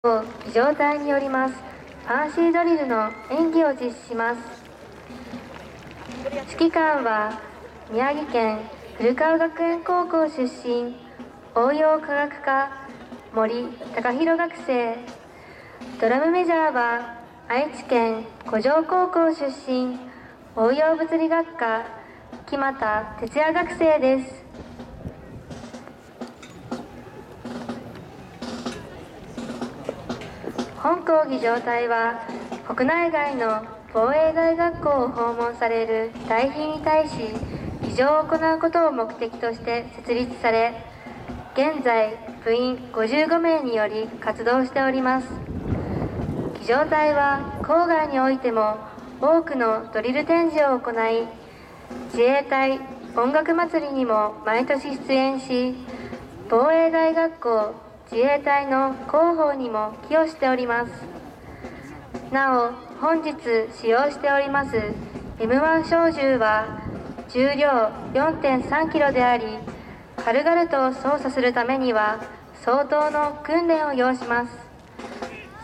儀仗隊によりますファンシードリルの演技を実施します。指揮官は宮城県古川学園高校出身応用科学科森貴弘学生。ドラムメジャーは愛知県古城高校出身応用物理学科木俣哲也学生です。本校儀仗隊は国内外の防衛大学校を訪問される隊員に対し儀仗を行うことを目的として設立され、現在部員55名により活動しております。儀仗隊は校外においても多くのドリル展示を行い、自衛隊音楽まつりにも毎年出演し、防衛大学校自衛隊の広報にも寄与しております。なお、本日使用しております M1 小銃は重量 4.3 キロであり、軽々と操作するためには相当の訓練を要します。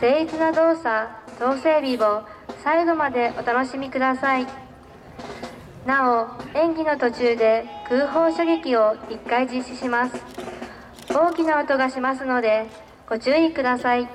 精密な動作、統制美を最後までお楽しみください。なお、演技の途中で空砲射撃を1回実施します。大きな音がしますのでご注意ください。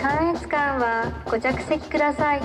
観閲官はご着席ください。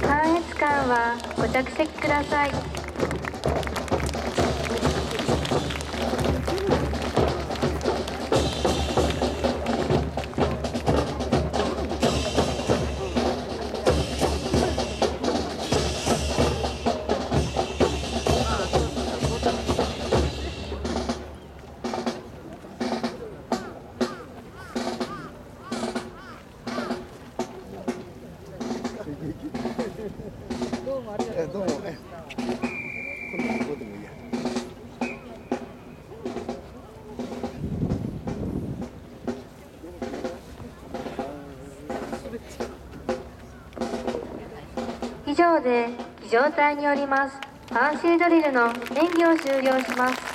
関越間はご着席ください。どうもこんなとこでもいいや。以上で儀仗隊によりますファンシードリルの演技を終了します。